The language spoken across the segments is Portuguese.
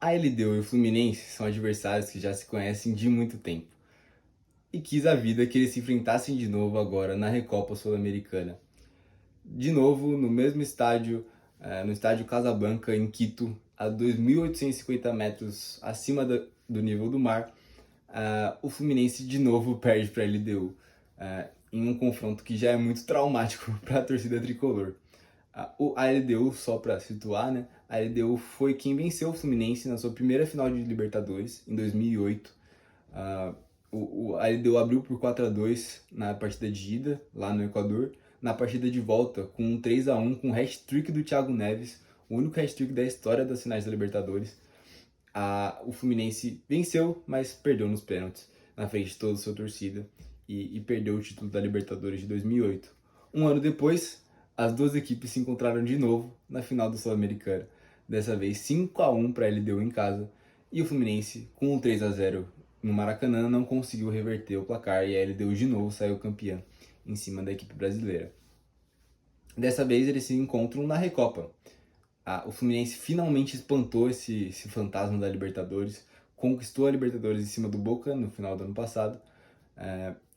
A LDU e o Fluminense são adversários que já se conhecem de muito tempo e quis a vida que eles se enfrentassem de novo agora na Recopa Sul-Americana. De novo, no mesmo estádio, no estádio Casablanca, em Quito, a 2.850 metros acima do nível do mar, o Fluminense de novo perde para a LDU, em um confronto que já é muito traumático para a torcida tricolor. A LDU, só para situar, né? A LDU foi quem venceu o Fluminense na sua primeira final de Libertadores, em 2008. A LDU abriu por 4-2 na partida de ida, lá no Equador. Na partida de volta, com um 3-1 com hat-trick do Thiago Neves, o único hat-trick da história das finais da Libertadores. O Fluminense venceu, mas perdeu nos pênaltis, na frente de toda a sua torcida, e perdeu o título da Libertadores de 2008. Um ano depois, as duas equipes se encontraram de novo na final do Sul-Americana, dessa vez 5-1 para a LDU em casa, e o Fluminense, com um 3-0 no Maracanã, não conseguiu reverter o placar e a LDU de novo saiu campeã em cima da equipe brasileira. Dessa vez eles se encontram na Recopa. O Fluminense finalmente espantou esse fantasma da Libertadores, conquistou a Libertadores em cima do Boca no final do ano passado,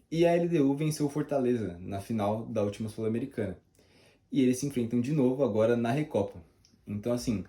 e a LDU venceu o Fortaleza na final da última Sul-Americana. E eles se enfrentam de novo agora na Recopa. Então, assim,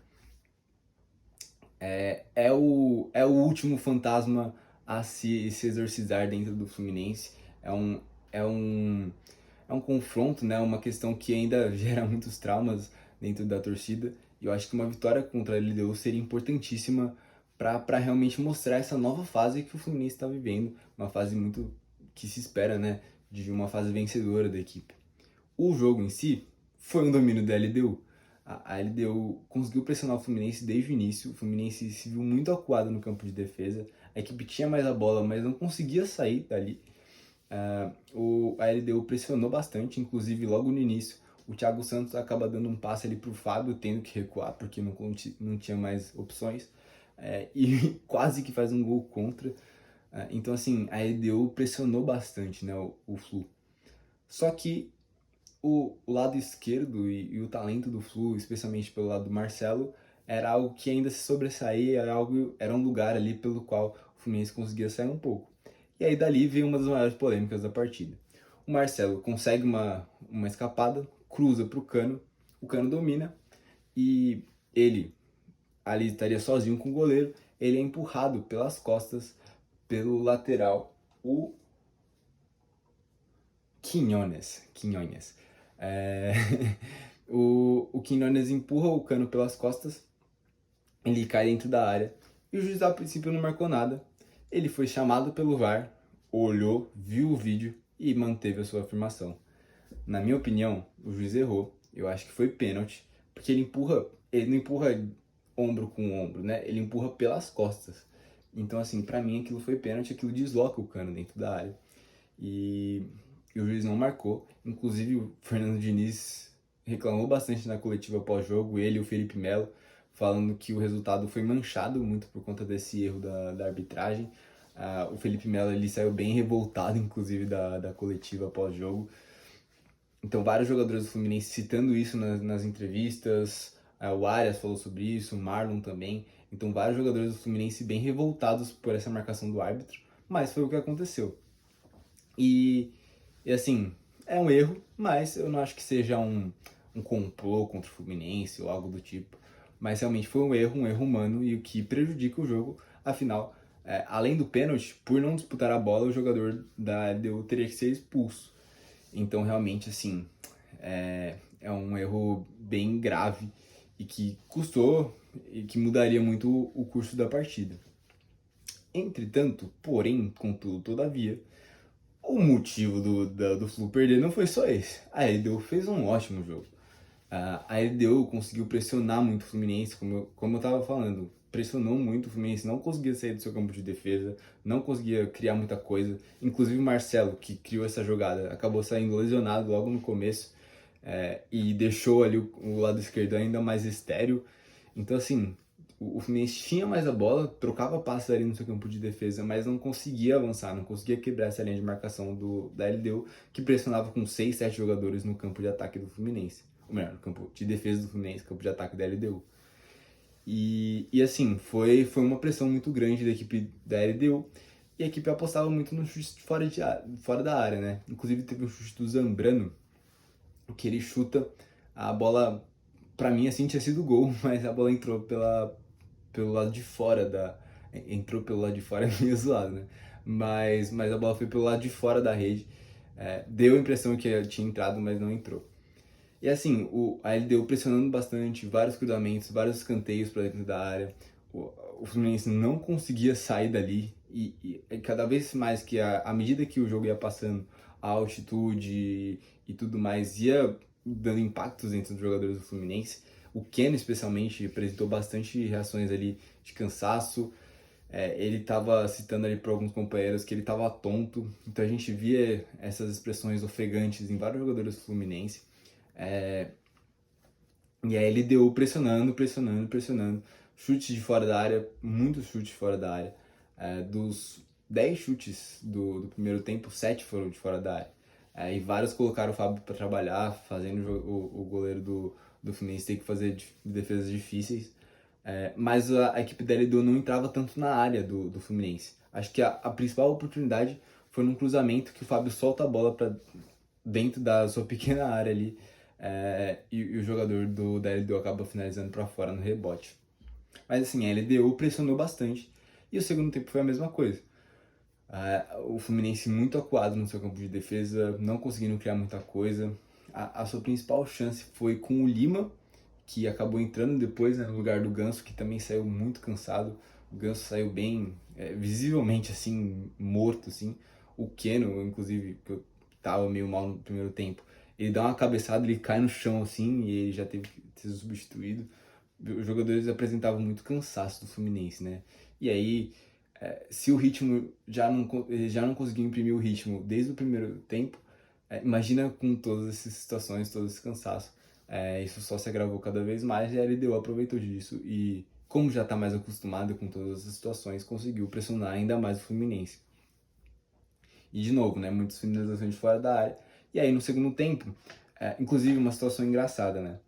é o último fantasma a se exorcizar dentro do Fluminense. É um, é um confronto, né? Uma questão que ainda gera muitos traumas dentro da torcida. E eu acho que uma vitória contra a LDU seria importantíssima para realmente mostrar essa nova fase que o Fluminense está vivendo. Uma fase muito que se espera, né? De uma fase vencedora da equipe. O jogo em si foi um domínio da LDU. A LDU conseguiu pressionar o Fluminense desde o início. O Fluminense se viu muito acuado no campo de defesa. A equipe tinha mais a bola, mas não conseguia sair dali. A LDU pressionou bastante, inclusive logo no início. O Thiago Santos acaba dando um passe ali para o Fábio, tendo que recuar porque não tinha mais opções. E quase que faz um gol contra. Então, assim, a LDU pressionou bastante, né, o Flu. Só que o lado esquerdo e o talento do Flu, especialmente pelo lado do Marcelo, era algo que ainda se sobressaía, era um lugar ali pelo qual o Fluminense conseguia sair um pouco. E aí dali veio uma das maiores polêmicas da partida. O Marcelo consegue uma escapada, cruza para o Cano domina e ele ali estaria sozinho com o goleiro, ele é empurrado pelas costas pelo lateral, o Quinones. É... o Quinones empurra o Cano pelas costas, ele cai dentro da área e o juiz a princípio não marcou nada. Ele foi chamado pelo VAR, olhou, viu o vídeo e manteve a sua afirmação. Na minha opinião, o juiz errou. Eu acho que foi pênalti, porque ele não empurra ombro com ombro, né? Ele empurra pelas costas. Então, assim, pra mim aquilo foi pênalti, aquilo desloca o Cano dentro da área. E o juiz não marcou. Inclusive o Fernando Diniz reclamou bastante na coletiva pós-jogo, ele e o Felipe Melo, falando que o resultado foi manchado muito por conta desse erro da arbitragem. O Felipe Melo ele saiu bem revoltado, inclusive, da coletiva pós-jogo. Então, vários jogadores do Fluminense citando isso nas entrevistas. O Arias falou sobre isso, o Marlon também. Então, vários jogadores do Fluminense bem revoltados por essa marcação do árbitro. Mas foi o que aconteceu. E assim, é um erro, mas eu não acho que seja um complô contra o Fluminense ou algo do tipo. Mas realmente foi um erro humano e o que prejudica o jogo. Afinal, além do pênalti, por não disputar a bola, o jogador da LDU teria que ser expulso. Então, realmente, assim, é um erro bem grave e que custou e que mudaria muito o curso da partida. Entretanto, porém, contudo, todavia, o motivo do Flu perder não foi só esse. A LDU fez um ótimo jogo. A LDU conseguiu pressionar muito o Fluminense, como eu estava falando. Pressionou muito o Fluminense, não conseguia sair do seu campo de defesa, não conseguia criar muita coisa. Inclusive o Marcelo, que criou essa jogada, acabou saindo lesionado logo no começo e deixou ali o lado esquerdo ainda mais estéril. Então, assim, o Fluminense tinha mais a bola, trocava passes ali no seu campo de defesa, mas não conseguia avançar, não conseguia quebrar essa linha de marcação da LDU, que pressionava com 6, 7 jogadores no campo de ataque do Fluminense. Ou melhor, no campo de defesa do Fluminense, campo de ataque da LDU. E assim, foi uma pressão muito grande da equipe da LDU, e a equipe apostava muito no chute fora da área, né? Inclusive teve um chute do Zambrano, que ele chuta a bola, pra mim assim tinha sido gol, mas a bola entrou pelo lado de fora da... Entrou pelo lado de fora, é meio zoado, né? Mas a bola foi pelo lado de fora da rede. Deu a impressão que tinha entrado, mas não entrou. E assim, a LDU pressionando bastante, vários cruzamentos, vários escanteios para dentro da área. O Fluminense não conseguia sair dali. E cada vez mais que à medida que o jogo ia passando, a altitude e tudo mais ia dando impactos dentro dos jogadores do Fluminense. O Keno, especialmente, apresentou bastante reações ali de cansaço. Ele estava citando ali para alguns companheiros que ele estava tonto. Então a gente via essas expressões ofegantes em vários jogadores do Fluminense. É, e aí ele deu pressionando, pressionando, pressionando. Chutes de fora da área, muitos chutes de fora da área. Dos 10 chutes do primeiro tempo, 7 foram de fora da área. E vários colocaram o Fábio para trabalhar, fazendo o goleiro do Fluminense ter que fazer defesas difíceis. Mas a equipe da LDU não entrava tanto na área do Fluminense. Acho que a principal oportunidade foi num cruzamento que o Fábio solta a bola para dentro da sua pequena área ali, e o jogador da LDU acaba finalizando para fora no rebote. Mas assim, a LDU pressionou bastante e o segundo tempo foi a mesma coisa. O Fluminense muito acuado no seu campo de defesa, não conseguindo criar muita coisa. A sua principal chance foi com o Lima, que acabou entrando depois, né, no lugar do Ganso, que também saiu muito cansado. O Ganso saiu bem, visivelmente assim, morto, assim. O Keno, inclusive, que eu tava meio mal no primeiro tempo, ele dá uma cabeçada, ele cai no chão, assim, e ele já teve que ser substituído. Os jogadores apresentavam muito cansaço do Fluminense, né? E aí, se o ritmo ele já não conseguiu imprimir o ritmo desde o primeiro tempo, imagina com todas essas situações, todo esse cansaço. Isso só se agravou cada vez mais e a LDU aproveitou disso e, como já está mais acostumado com todas essas situações, conseguiu pressionar ainda mais o Fluminense. E de novo, né, muitas finalizações de fora da área. E aí no segundo tempo, inclusive uma situação engraçada, né?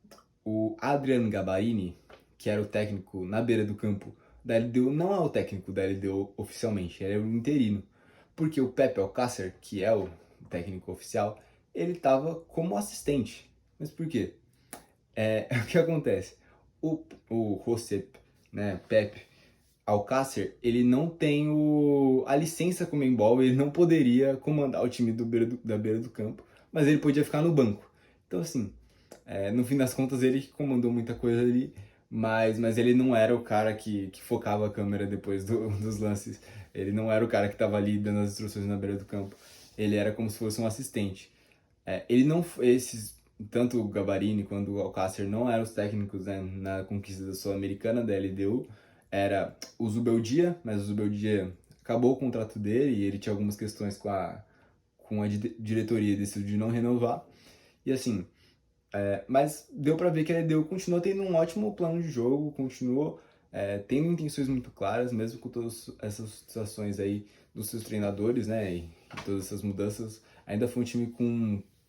O Adrian Gabarini, que era o técnico na beira do campo da LDU, não é o técnico da LDU oficialmente, ele é o interino. Porque o Pepe Alcácer, que é o técnico oficial, ele estava como assistente. Mas por quê? O que acontece? O Josep, né, Pepe Alcácer, ele não tem a licença com o Membol, ele não poderia comandar o time da beira do campo, mas ele podia ficar no banco. Então, assim, no fim das contas, ele que comandou muita coisa ali, mas ele não era o cara que focava a câmera depois dos lances. Ele não era o cara que estava ali dando as instruções na beira do campo. Ele era como se fosse um assistente. Ele não... tanto o Gabarini quanto o Alcácer não eram os técnicos, né, na conquista da Sul-Americana da LDU. Era o Zubeldia, mas o Zubeldia acabou o contrato dele e ele tinha algumas questões com a diretoria e decidiu não renovar. E assim, mas deu pra ver que a LDU continuou tendo um ótimo plano de jogo, continuou tendo intenções muito claras, mesmo com todas essas situações aí dos seus treinadores, né, e todas essas mudanças. Ainda foi um time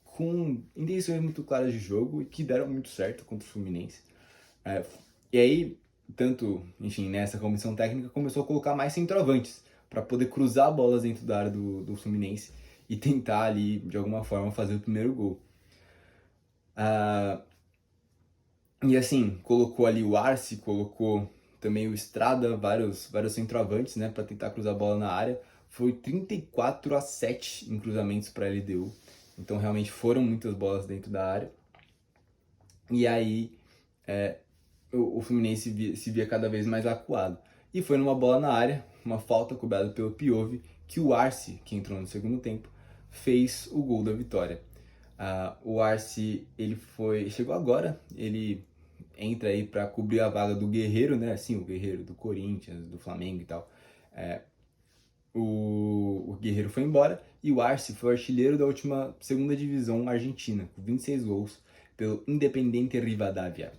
com intenções muito claras de jogo e que deram muito certo contra o Fluminense. E aí, tanto, enfim, nessa comissão técnica começou a colocar mais centroavantes para poder cruzar bolas dentro da área do Fluminense e tentar ali, de alguma forma, fazer o primeiro gol. E assim, colocou ali o Arce, colocou também o Estrada, vários centroavantes, né, para tentar cruzar a bola na área. Foi 34-7 em cruzamentos para a LDU. Então realmente foram muitas bolas dentro da área. E aí o Fluminense se via cada vez mais acuado. E foi numa bola na área, uma falta cobrada pelo Piove, que o Arce, que entrou no segundo tempo, fez o gol da vitória. O Arce, chegou agora, ele entra aí para cobrir a vaga do Guerreiro, né? Assim, o Guerreiro do Corinthians, do Flamengo e tal. O Guerreiro foi embora e o Arce foi o artilheiro da última segunda divisão argentina, com 26 gols, pelo Independiente Rivadavia.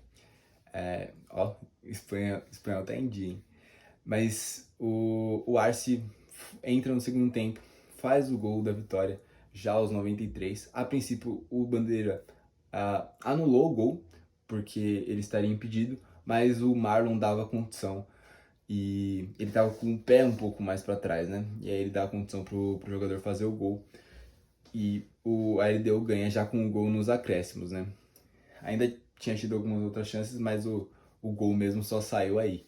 Espanhol tá em dia, hein? Mas o Arce entra no segundo tempo, faz o gol da vitória já aos 93. A princípio, o Bandeira anulou o gol, porque ele estaria impedido, mas o Marlon dava condição e ele tava com o pé um pouco mais para trás, né? E aí ele dá a condição pro jogador fazer o gol. E a LDU ganha já com o gol nos acréscimos, né? Ainda tinha tido algumas outras chances, mas o gol mesmo só saiu aí.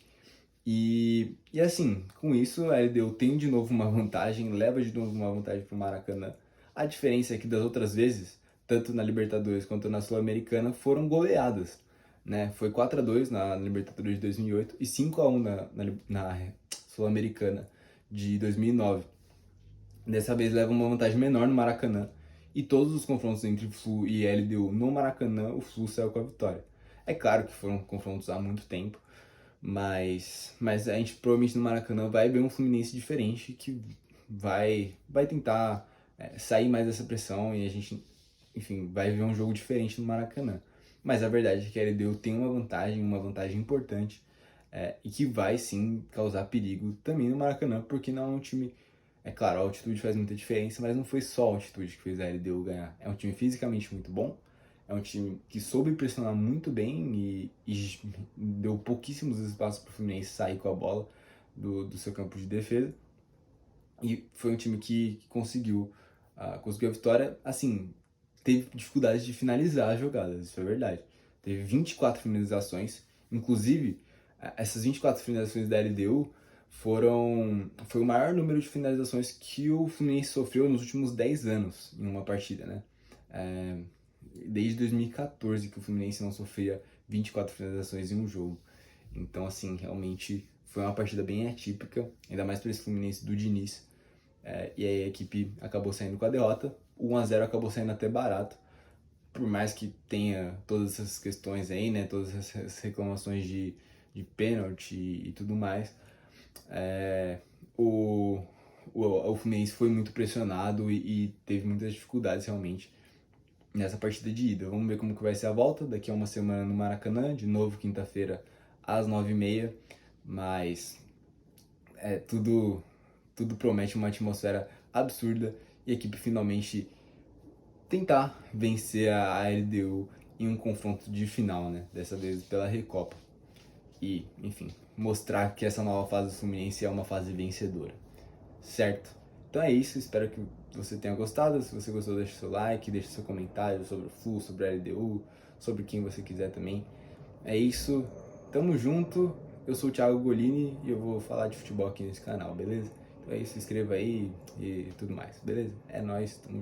E assim, com isso a LDU tem de novo uma vantagem, leva de novo uma vantagem pro Maracanã. A diferença é que das outras vezes, tanto na Libertadores quanto na Sul-Americana, foram goleadas. Né? Foi 4-2 na Libertadores de 2008 e 5-1 na Sul-Americana de 2009. Dessa vez leva uma vantagem menor no Maracanã. E todos os confrontos entre Flu e LDU no Maracanã, o Flu saiu com a vitória. É claro que foram confrontos há muito tempo, mas a gente provavelmente no Maracanã vai ver um Fluminense diferente que vai tentar sair mais dessa pressão e a gente, enfim, vai ver um jogo diferente no Maracanã. Mas a verdade é que a LDU tem uma vantagem importante e que vai sim causar perigo também no Maracanã, porque não é um time. É claro, a altitude faz muita diferença, mas não foi só a altitude que fez a LDU ganhar. É um time fisicamente muito bom, é um time que soube pressionar muito bem e deu pouquíssimos espaços para o Fluminense sair com a bola do seu campo de defesa. E foi um time que conseguiu a vitória. Assim, teve dificuldade de finalizar as jogadas, isso é verdade. Teve 24 finalizações, inclusive essas 24 finalizações da LDU foi o maior número de finalizações que o Fluminense sofreu nos últimos 10 anos em uma partida, né? Desde 2014 que o Fluminense não sofria 24 finalizações em um jogo. Então, assim, realmente foi uma partida bem atípica, ainda mais para esse Fluminense do Diniz. E aí a equipe acabou saindo com a derrota. O 1-0 acabou saindo até barato, por mais que tenha todas essas questões aí, né? Todas essas reclamações de pênalti e tudo mais. O Fluminense foi muito pressionado e teve muitas dificuldades realmente nessa partida de ida. Vamos ver como que vai ser a volta daqui a uma semana no Maracanã, de novo quinta-feira às 9h30, mas tudo promete uma atmosfera absurda e a equipe finalmente tentar vencer a LDU em um confronto de final, né? Dessa vez pela Recopa. E, enfim, mostrar que essa nova fase do Fluminense é uma fase vencedora. Certo? Então é isso, espero que você tenha gostado. Se você gostou, deixa seu like, deixa seu comentário sobre o Flu, sobre a LDU, sobre quem você quiser também. É isso, tamo junto. Eu sou o Thiago Golini e eu vou falar de futebol aqui nesse canal, beleza? Então é isso, se inscreva aí e tudo mais, beleza? É nóis, tamo junto.